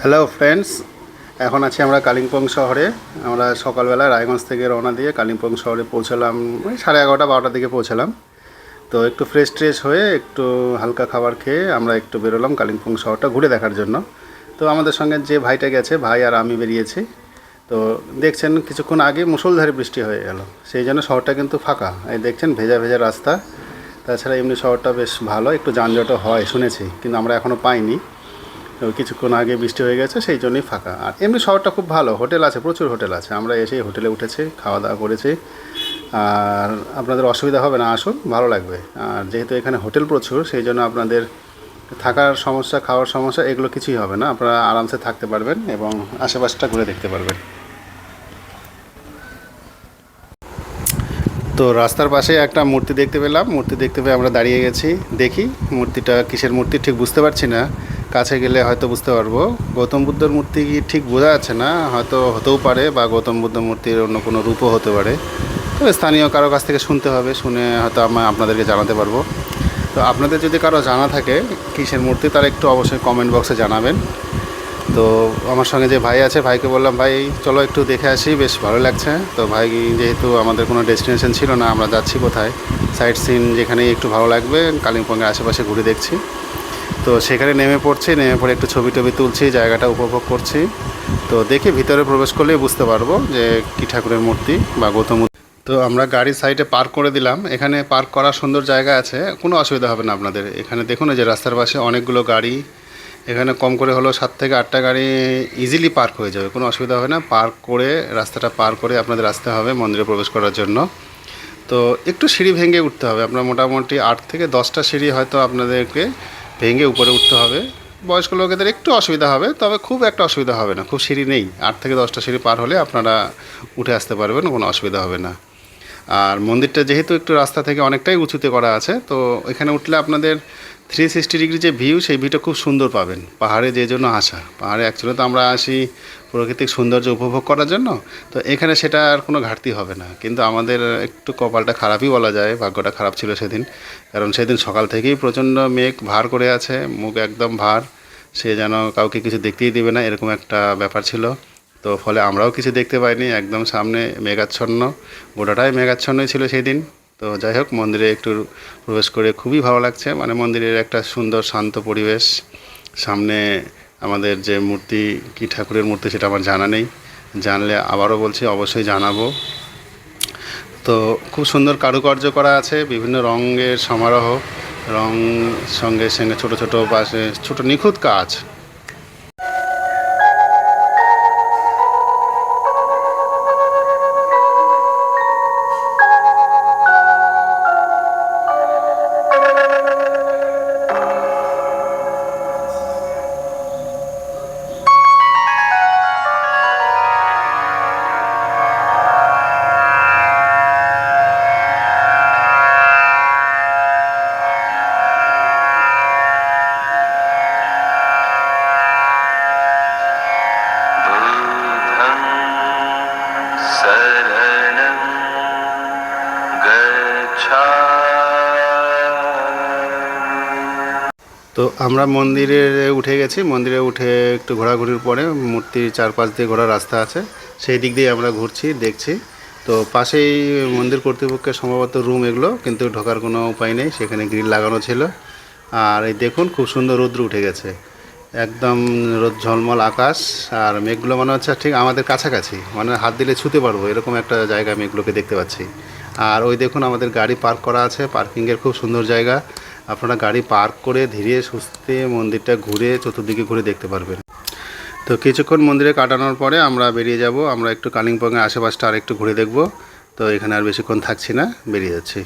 Hello friends, এখন আছি আমরা কালিম্পং শহরে। আমরা সকালবেলা রায়গঞ্জ থেকে রওনা দিয়ে কালিম্পং শহরে পৌঁছালাম, ওই 11:30-12টার দিকে পৌঁছালাম। তো একটু ফ্রেশ ট্রেশ হয়ে একটু হালকা খাবার খেয়ে আমরা একটু বেরোলাম কালিম্পং শহরটা ঘুরে দেখার জন্য। তো আমাদের সঙ্গে যে ভাইটা গেছে, ভাই আর আমি বেরিয়েছি। তো দেখছেন কিছুক্ষণ আগে মুষলধারে বৃষ্টি হয়ে গেল, সেই জন্য শহরটা কিন্তু ফাঁকা। এই দেখছেন ভেজা ভেজা রাস্তা। তাছাড়া এমনি শহরটা বেশ ভালো, একটু যানজটও হয় শুনেছি, কিন্তু আমরা এখনও পাইনি। তো কিছুক্ষণ আগে বৃষ্টি হয়ে গেছে, সেই জন্যই ফাঁকা। আর এমনি শহরটা খুব ভালো, হোটেল আছে, প্রচুর হোটেল আছে। আমরা এসেই হোটেলে উঠেছি, খাওয়া দাওয়া করেছি। আর আপনাদের অসুবিধা হবে না, আসুন, ভালো লাগবে। আর যেহেতু এখানে হোটেল প্রচুর, সেই জন্য আপনাদের থাকার সমস্যা, খাওয়ার সমস্যা এগুলো কিছুই হবে না। আপনারা আরামসে থাকতে পারবেন এবং আশেপাশটা ঘুরে দেখতে পারবেন। তো রাস্তার পাশে একটা মূর্তি দেখতে পেলাম, মূর্তি দেখতে পেয়ে আমরা দাঁড়িয়ে গেছি। দেখি মূর্তিটা কিসের মূর্তি ঠিক বুঝতে পারছি না, কাছে গেলে হয়তো বুঝতে পারবো। গৌতম বুদ্ধর মূর্তি কি ঠিক বোঝা যাচ্ছে না, হয়তো হতেও পারে, বা গৌতম বুদ্ধ মূর্তির অন্য কোনো রূপও হতে পারে। তো স্থানীয় কারো কাছ থেকে শুনতে হবে, শুনে হয়তো আমি আপনাদেরকে জানাতে পারবো। তো আপনাদের যদি কারো জানা থাকে কিসের মূর্তি, তারা একটু অবশ্যই কমেন্ট বক্সে জানাবেন। তো আমার সঙ্গে যে ভাই আছে, ভাইকে বললাম, ভাই চলো একটু দেখে আসি, বেশ ভালো লাগছে। তো ভাই যেহেতু আমাদের কোনো ডেস্টিনেশন ছিল না, আমরা যাচ্ছি কোথায়, সাইট সিন যেখানেই একটু ভালো লাগবে কালিম্পংয়ের আশেপাশে ঘুরে দেখছি। তো সেখানে নেমে পড়ছি, নেমে পড়ে একটু ছবি টবি তুলছি, জায়গাটা উপভোগ করছি। তো দেখি ভিতরে প্রবেশ করলেই বুঝতে পারবো যে কী ঠাকুরের মূর্তি বা গৌতম। তো আমরা গাড়ি সাইডে পার্ক করে দিলাম। এখানে পার্ক করার সুন্দর জায়গা আছে, কোনো অসুবিধা হবে না আপনাদের। এখানে দেখুন যে রাস্তার পাশে অনেকগুলো গাড়ি, এখানে কম করে হলো 7 থেকে 8টা গাড়ি ইজিলি পার্ক হয়ে যাবে, কোনো অসুবিধা হবে না। পার্ক করে রাস্তাটা পার করে আপনাদের আসতে হবে মন্দিরে প্রবেশ করার জন্য। তো একটু সিঁড়ি ভেঙে উঠতে হবে আপনার, মোটামুটি 8 থেকে 10টা সিঁড়ি হয়তো আপনাদেরকে ভেঙে উপরে উঠতে হবে। বয়স্ক লোকেদের একটু অসুবিধা হবে, তবে খুব একটা অসুবিধা হবে না, খুব সিঁড়ি নেই। 8 থেকে 10টা সিঁড়ি পার হলে আপনারা উঠে আসতে পারবেন, কোনো অসুবিধা হবে না। আর মন্দিরটা যেহেতু একটু রাস্তা থেকে অনেকটাই উঁচুতে করা আছে, তো এখানে উঠলে আপনাদের 360 ডিগ্রি যে ভিউ, সেই ভিউটা খুব সুন্দর পাবেন। পাহাড়ে যে জন্য আসা, পাহাড়ে অ্যাকচুয়ালি তো আমরা আসি প্রাকৃতিক সৌন্দর্য উপভোগ করার জন্য, তো এখানে সেটা আর কোনো ঘাটতি হবে না। কিন্তু আমাদের একটু কপালটা খারাপই বলা যায়, ভাগ্যটা খারাপ ছিল সেদিন। কারণ সেদিন সকাল থেকেই প্রচণ্ড মেঘ ভার করে আছে, মুখ একদম ভার, সে যেন কাউকে কিছু দেখতেই দেবে না, এরকম একটা ব্যাপার ছিল। তো ফলে আমরাও কিছু দেখতে পাইনি, একদম সামনে মেঘাচ্ছন্ন, গোটাটাই মেঘাচ্ছন্নই ছিল সেই দিন। তো যাই হোক, মন্দিরে একটু প্রবেশ করে খুবই ভালো লাগছে, মানে মন্দিরের একটা সুন্দর শান্ত পরিবেশ। সামনে আমাদের যে মূর্তি, কী ঠাকুরের মূর্তি সেটা আমার জানা নেই, জানলে আবারও বলছি অবশ্যই জানাবো। তো খুব সুন্দর কারুকার্য করা আছে, বিভিন্ন রঙের সমারোহ, রং সঙ্গে সঙ্গে ছোটো ছোটো পাশে ছোটো নিখুঁত কাজ। তো আমরা মন্দিরে উঠে গেছি, মন্দিরে উঠে একটু ঘোরাঘুরির পরে মূর্তির চারপাশ দিয়ে ঘোরার রাস্তা আছে, সেই দিক দিয়ে আমরা ঘুরছি, দেখছি। তো পাশেই মন্দির কর্তৃপক্ষের সম্ভবত রুম এগুলো, কিন্তু ঢোকার কোনো উপায় নেই, সেখানে গ্রিল লাগানো ছিল। আর এই দেখুন খুব সুন্দর রৌদ্র উঠে গেছে, একদম রোদ ঝলমল আকাশ, আর মেঘগুলো মনে হচ্ছে ঠিক আমাদের কাছাকাছি, মানে হাত দিলে ছুঁতে পারবো এরকম একটা জায়গা মেঘগুলোকে দেখতে পাচ্ছি। আর ওই দেখুন আমাদের গাড়ি পার্ক করা আছে, পার্কিংয়ের খুব সুন্দর জায়গা। আপনারা গাড়ি পার্ক করে ধীরে সুস্থে মন্দিরটা ঘুরে চতুর্দিকে ঘুরে দেখতে পারবেন। তো কিছুক্ষণ মন্দিরে কাটানোর পরে আমরা বেরিয়ে যাব, আমরা একটু কালিম্পংয়ের আশেপাশটা আর একটু ঘুরে দেখব। তো এখানে আর বেশিক্ষণ থাকছি না, বেরিয়ে যাচ্ছি।